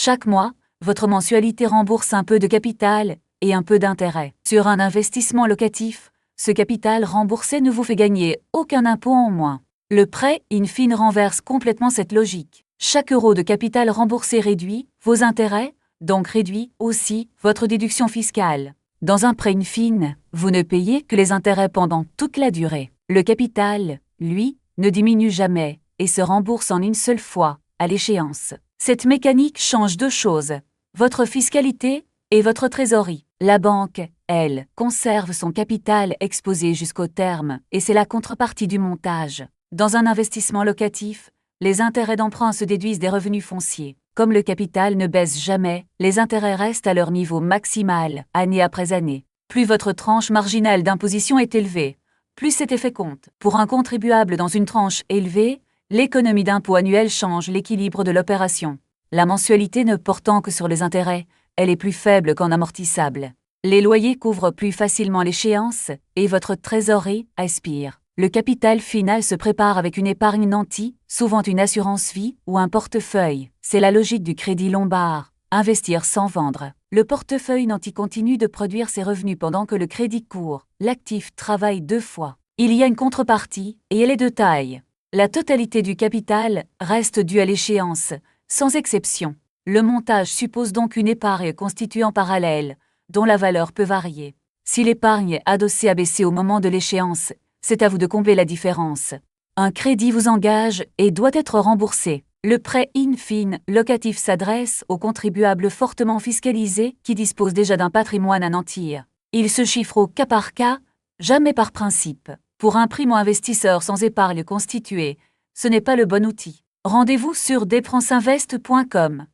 Chaque mois, votre mensualité rembourse un peu de capital et un peu d'intérêt. Sur un investissement locatif, ce capital remboursé ne vous fait gagner aucun impôt en moins. Le prêt, in fine, renverse complètement cette logique. Chaque euro de capital remboursé réduit vos intérêts, donc réduit aussi votre déduction fiscale. Dans un prêt in fine, vous ne payez que les intérêts pendant toute la durée. Le capital, lui, ne diminue jamais et se rembourse en une seule fois, à l'échéance. Cette mécanique change deux choses, votre fiscalité et votre trésorerie. La banque, elle, conserve son capital exposé jusqu'au terme et c'est la contrepartie du montage. Dans un investissement locatif, les intérêts d'emprunt se déduisent des revenus fonciers. Comme le capital ne baisse jamais, les intérêts restent à leur niveau maximal, année après année. Plus votre tranche marginale d'imposition est élevée, plus cet effet compte. Pour un contribuable dans une tranche élevée, l'économie d'impôt annuelle change l'équilibre de l'opération. La mensualité ne portant que sur les intérêts, elle est plus faible qu'en amortissable. Les loyers couvrent plus facilement l'échéance et votre trésorerie aspire. Le capital final se prépare avec une épargne nantie, souvent une assurance vie ou un portefeuille. C'est la logique du crédit lombard. Investir sans vendre. Le portefeuille nanti continue de produire ses revenus pendant que le crédit court. L'actif travaille deux fois. Il y a une contrepartie et elle est de taille. La totalité du capital reste due à l'échéance, sans exception. Le montage suppose donc une épargne constituée en parallèle, dont la valeur peut varier. Si l'épargne adossée a baissé au moment de l'échéance, c'est à vous de combler la différence. Un crédit vous engage et doit être remboursé. Le prêt in fine locatif s'adresse aux contribuables fortement fiscalisés qui disposent déjà d'un patrimoine à nantir. Il se chiffre au cas par cas, jamais par principe. Pour un primo-investisseur sans épargne constituée, ce n'est pas le bon outil. Rendez-vous sur deprancinvest.com.